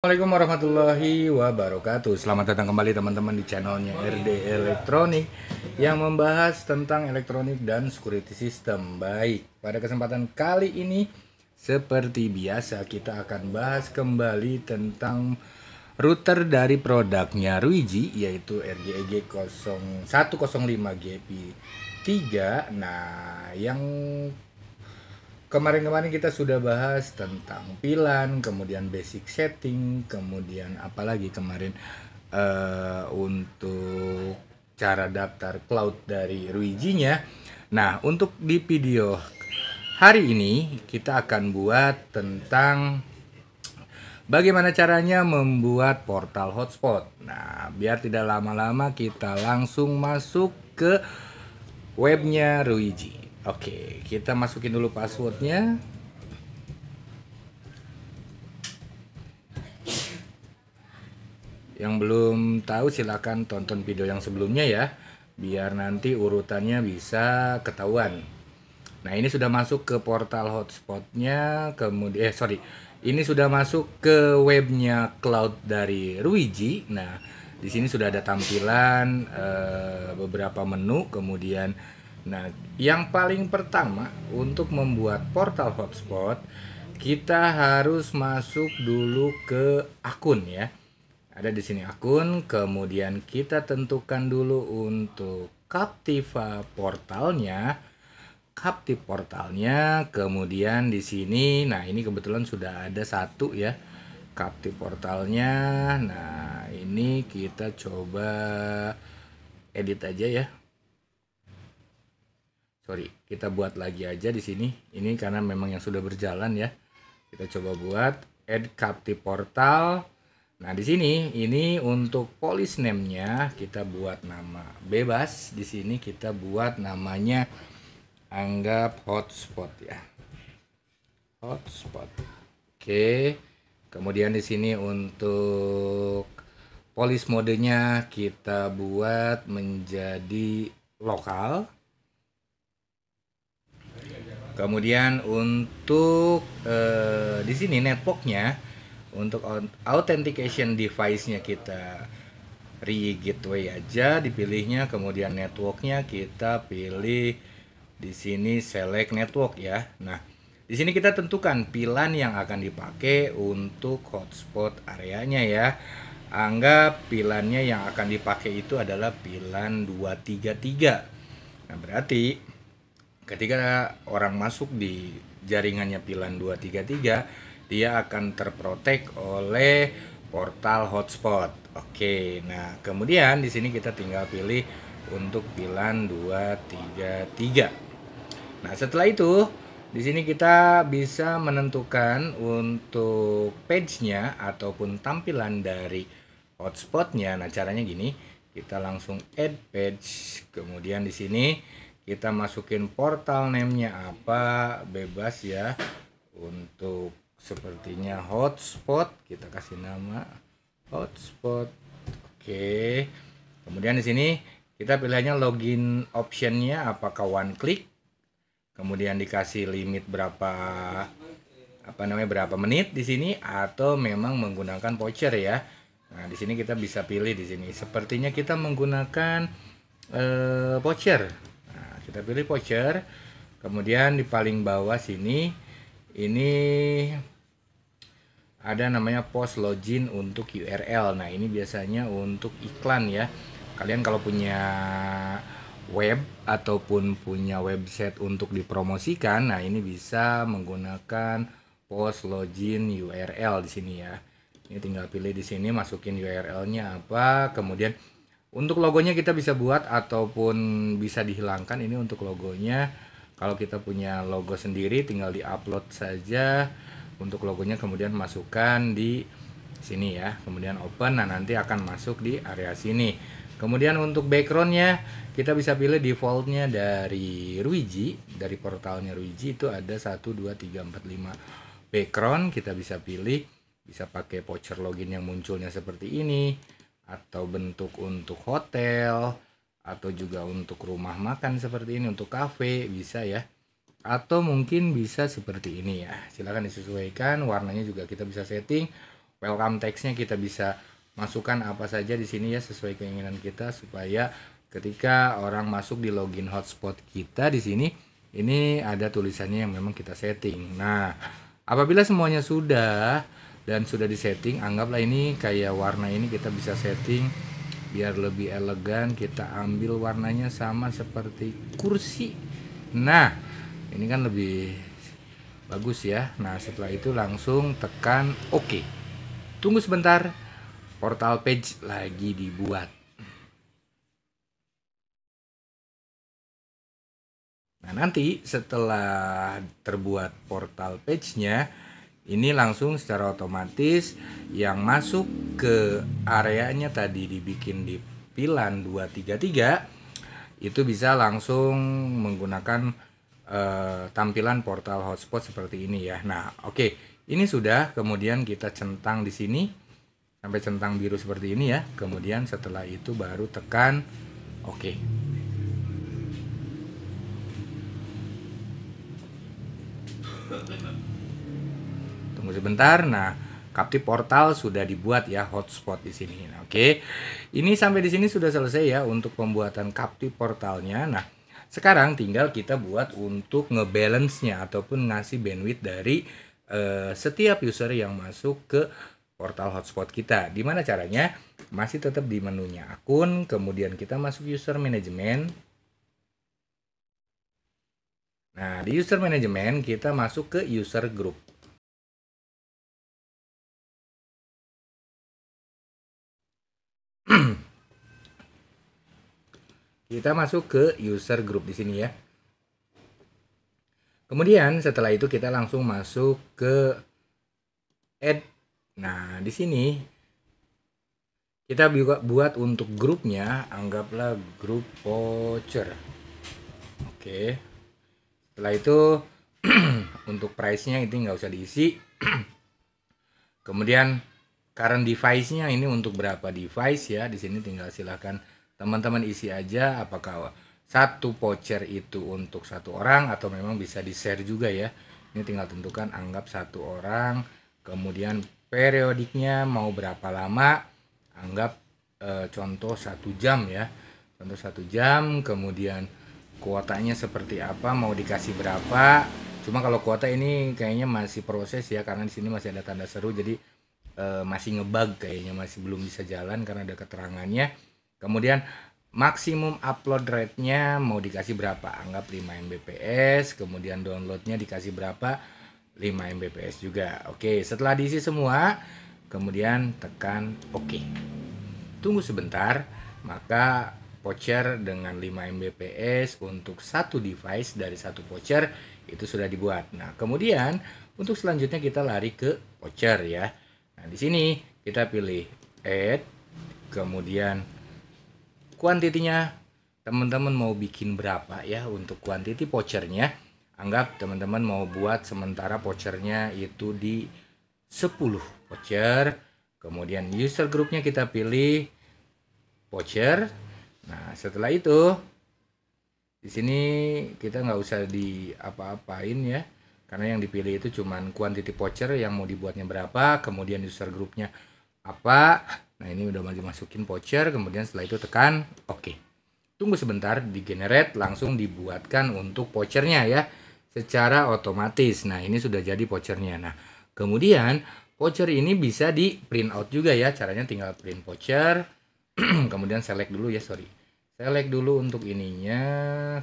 Assalamualaikum warahmatullahi wabarakatuh. Selamat datang kembali teman-teman di channelnya RD Elektronik yang membahas tentang elektronik dan security system. Baik, pada kesempatan kali ini seperti biasa kita akan bahas kembali tentang router dari produknya Ruiji, yaitu RGEG 0105GP3. Nah, yang kemarin-kemarin kita sudah bahas tentang pilan, kemudian basic setting, kemudian apalagi kemarin untuk cara daftar cloud dari Ruiji-nya. Nah, untuk di video hari ini kita akan buat tentang bagaimana caranya membuat portal hotspot. Nah, biar tidak lama-lama kita langsung masuk ke webnya Ruiji. Oke, kita masukin dulu passwordnya. Yang belum tahu silahkan tonton video yang sebelumnya ya, biar nanti urutannya bisa ketahuan. Nah, ini sudah masuk ke portal hotspotnya, kemudian ini sudah masuk ke webnya cloud dari Ruiji. Nah, di sini sudah ada tampilan beberapa menu, kemudian nah, yang paling pertama untuk membuat portal hotspot, kita harus masuk dulu ke akun ya. Ada di sini akun, kemudian kita tentukan dulu untuk Captiva portalnya. Captive portalnya, kemudian di sini, nah ini kebetulan sudah ada satu ya, Captive portalnya. Nah, ini kita coba edit aja ya. Kita buat lagi aja di sini. Ini karena memang yang sudah berjalan ya. Kita coba buat add Captive portal. Nah, di sini ini untuk policy name-nya kita buat nama bebas. Di sini kita buat namanya anggap hotspot ya. Hotspot. Oke. Kemudian di sini untuk policy modenya kita buat menjadi lokal. Kemudian untuk di sini networknya, untuk authentication device-nya kita re-gateway aja dipilihnya, kemudian networknya kita pilih di sini select network ya. Nah, di sini kita tentukan pilan yang akan dipakai untuk hotspot areanya ya. Anggap pilannya yang akan dipakai itu adalah pilan 233. Nah, berarti ketika orang masuk di jaringannya pilan 233, dia akan terprotek oleh portal hotspot. Oke, nah kemudian di sini kita tinggal pilih untuk pilan 233. Nah, setelah itu di sini kita bisa menentukan untuk page-nya ataupun tampilan dari hotspotnya. Nah, caranya gini, kita langsung add page, kemudian di sini kita masukin portal name-nya apa, bebas ya. Untuk sepertinya hotspot, kita kasih nama hotspot. Oke. Kemudian di sini kita pilihannya login optionnya apakah one click. Kemudian dikasih limit berapa berapa menit di sini, atau memang menggunakan voucher ya. Nah, di sini kita bisa pilih di sini. Sepertinya kita menggunakan voucher. Nah, kita pilih voucher. Kemudian di paling bawah sini ini ada namanya post login untuk URL. Nah, ini biasanya untuk iklan ya. Kalian kalau punya web ataupun punya website untuk dipromosikan, nah ini bisa menggunakan post login URL di sini ya. Ini tinggal pilih di sini, masukin URL-nya apa, kemudian untuk logonya kita bisa buat ataupun bisa dihilangkan. Ini untuk logonya. Kalau kita punya logo sendiri tinggal di-upload saja untuk logonya, kemudian masukkan di sini ya. Kemudian open, nah nanti akan masuk di area sini. Kemudian untuk backgroundnya kita bisa pilih defaultnya dari Ruiji, dari portalnya Ruiji itu ada 1, 2, 3, 4, 5 background. Kita bisa pilih, bisa pakai voucher login yang munculnya seperti ini, atau bentuk untuk hotel, atau juga untuk rumah makan seperti ini, untuk cafe bisa ya, atau mungkin bisa seperti ini ya. Silahkan disesuaikan, warnanya juga kita bisa setting welcome text-nya kita bisa masukkan apa saja di sini ya sesuai keinginan kita, supaya ketika orang masuk di login hotspot kita di sini ini ada tulisannya yang memang kita setting. Nah, apabila semuanya sudah dan sudah disetting, anggaplah ini kayak warna ini kita bisa setting biar lebih elegan. Kita ambil warnanya sama seperti kursi. Nah, ini kan lebih bagus ya. Nah, setelah itu langsung tekan OK. Tunggu sebentar, portal page lagi dibuat. Nah, nanti setelah terbuat portal page-nya, ini langsung secara otomatis yang masuk ke areanya tadi dibikin di pilan 233 itu bisa langsung menggunakan tampilan portal hotspot seperti ini ya. Nah, oke. Ini sudah, kemudian kita centang di sini sampai centang biru seperti ini ya. Kemudian setelah itu baru tekan OK. Tunggu sebentar. Nah, Captive Portal sudah dibuat ya, hotspot di sini. Nah, oke. Ini sampai di sini sudah selesai ya untuk pembuatan Captive Portalnya. Nah, sekarang tinggal kita buat untuk ngebalance-nya ataupun ngasih bandwidth dari setiap user yang masuk ke portal hotspot kita. Dimana caranya? Masih tetap di menunya akun, kemudian kita masuk user management. Nah, di user management kita masuk ke user group. Kita masuk ke user group di sini ya. Kemudian setelah itu kita langsung masuk ke add. Nah, di sini kita juga buat untuk grupnya, anggaplah grup voucher. Oke. Setelah itu untuk price-nya itu nggak usah diisi. Kemudian current device-nya ini untuk berapa device ya. Di sini tinggal silahkan teman-teman isi aja apakah satu voucher itu untuk satu orang atau memang bisa di-share juga ya. Ini tinggal tentukan anggap satu orang. Kemudian periodiknya mau berapa lama, anggap contoh 1 jam ya. Contoh 1 jam, kemudian kuotanya seperti apa, mau dikasih berapa. Cuma kalau kuota ini kayaknya masih proses ya, karena di sini masih ada tanda seru, jadi masih ngebug kayaknya, masih belum bisa jalan karena ada keterangannya. Kemudian maksimum upload rate-nya mau dikasih berapa, anggap 5 Mbps. Kemudian download-nya dikasih berapa, 5 Mbps juga. Oke, setelah diisi semua kemudian tekan OK. Tunggu sebentar, maka voucher dengan 5 Mbps untuk satu device dari satu voucher itu sudah dibuat. Nah, kemudian untuk selanjutnya kita lari ke voucher ya. Nah, di sini kita pilih add, kemudian kuantitinya teman-teman mau bikin berapa ya untuk kuantiti vouchernya. Anggap teman-teman mau buat sementara vouchernya itu di 10 voucher. Kemudian user groupnya kita pilih voucher. Nah, setelah itu di sini kita nggak usah di apa-apain ya, karena yang dipilih itu cuman quantity voucher yang mau dibuatnya berapa, kemudian user groupnya apa. Nah, ini udah masukin voucher, kemudian setelah itu tekan OK. Tunggu sebentar, di generate langsung dibuatkan untuk vouchernya ya secara otomatis. Nah, ini sudah jadi vouchernya. Nah, kemudian voucher ini bisa di print out juga ya. Caranya tinggal print voucher. Kemudian select dulu ya, select dulu untuk ininya,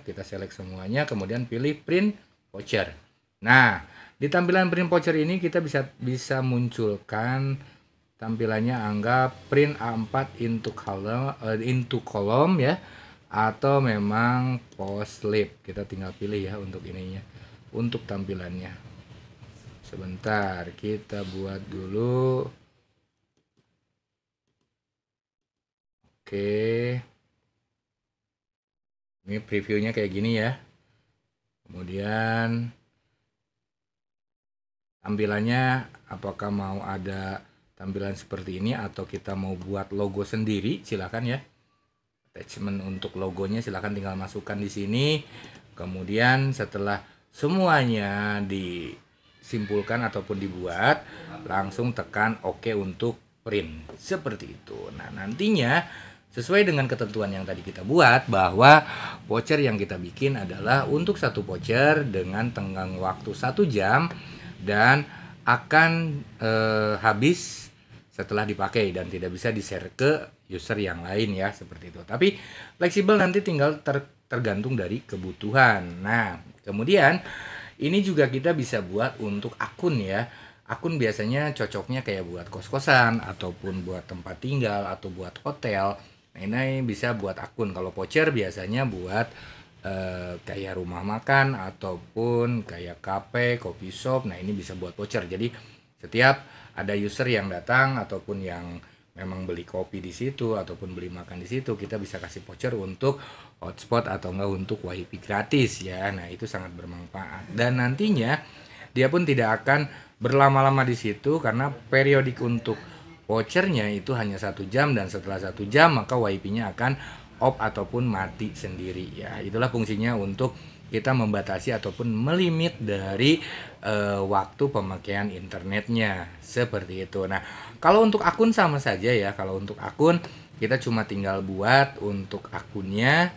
kita select semuanya, kemudian pilih print voucher. Nah, di tampilan print voucher ini kita bisa munculkan tampilannya, anggap print A4 into column ya, atau memang post slip. Kita tinggal pilih ya untuk ininya, untuk tampilannya. Sebentar, kita buat dulu. Oke, ini previewnya kayak gini ya. Kemudian tampilannya apakah mau ada tampilan seperti ini atau kita mau buat logo sendiri, silakan ya. Attachment untuk logonya silakan tinggal masukkan di sini. Kemudian setelah semuanya di disimpulkan ataupun dibuat, langsung tekan OK untuk print. Seperti itu. Nah, nantinya sesuai dengan ketentuan yang tadi kita buat, bahwa voucher yang kita bikin adalah untuk satu voucher dengan tenggang waktu 1 jam dan akan habis setelah dipakai dan tidak bisa di-share ke user yang lain ya, seperti itu. Tapi fleksibel, nanti tinggal tergantung dari kebutuhan. Nah, kemudian ini juga kita bisa buat untuk akun ya. Akun biasanya cocoknya kayak buat kos-kosan ataupun buat tempat tinggal atau buat hotel. Nah, ini bisa buat akun. Kalau voucher biasanya buat kayak rumah makan ataupun kayak kafe, coffee shop. Nah, ini bisa buat voucher. Jadi setiap ada user yang datang ataupun yang memang beli kopi di situ ataupun beli makan di situ, kita bisa kasih voucher untuk hotspot atau enggak untuk wifi gratis ya. Nah, itu sangat bermanfaat. Dan nantinya dia pun tidak akan berlama-lama di situ karena periodik untuk vouchernya itu hanya 1 jam, dan setelah 1 jam maka wifi-nya akan off ataupun mati sendiri ya. Itulah fungsinya untuk kita membatasi ataupun melimit dari waktu pemakaian internetnya, seperti itu. Nah, kalau untuk akun sama saja ya. Kalau untuk akun kita cuma tinggal buat untuk akunnya,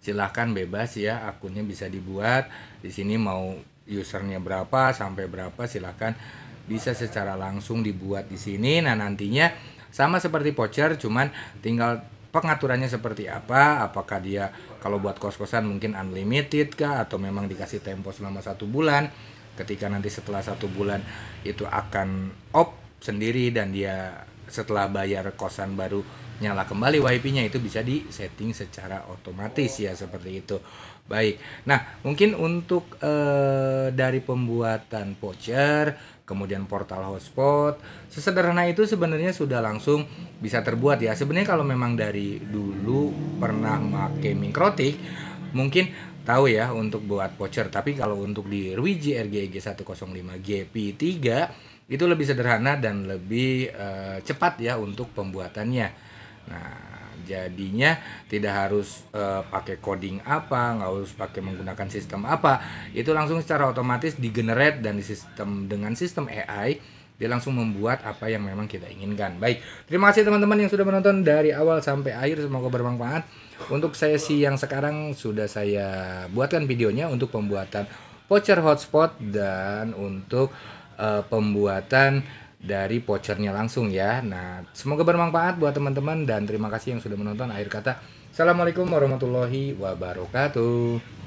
silahkan bebas ya, akunnya bisa dibuat di sini, mau usernya berapa sampai berapa silahkan bisa secara langsung dibuat di sini. Nah, nantinya sama seperti voucher, cuman tinggal pengaturannya seperti apa, apakah dia kalau buat kos-kosan mungkin unlimited kah, atau memang dikasih tempo selama 1 bulan, ketika nanti setelah 1 bulan itu akan off sendiri dan dia setelah bayar kosan baru nyala kembali wifi-nya, itu bisa di setting secara otomatis ya, seperti itu. Baik, nah mungkin untuk dari pembuatan voucher, kemudian portal hotspot, sesederhana itu sebenarnya sudah langsung bisa terbuat ya. Sebenarnya kalau memang dari dulu pernah pakai Mikrotik, mungkin tahu ya untuk buat voucher. Tapi kalau untuk di Ruiji RGEG 105 GP3 itu lebih sederhana dan lebih cepat ya untuk pembuatannya. Nah, jadinya tidak harus pakai coding apa, nggak harus pakai menggunakan sistem apa, itu langsung secara otomatis di-generate dan dengan sistem AI dia langsung membuat apa yang memang kita inginkan. Baik, terima kasih teman-teman yang sudah menonton dari awal sampai akhir, semoga bermanfaat. Untuk sesi yang sekarang sudah saya buatkan videonya untuk pembuatan voucher hotspot dan untuk pembuatan dari vouchernya langsung ya. Nah, semoga bermanfaat buat teman-teman dan terima kasih yang sudah menonton. Akhir kata, assalamualaikum warahmatullahi wabarakatuh.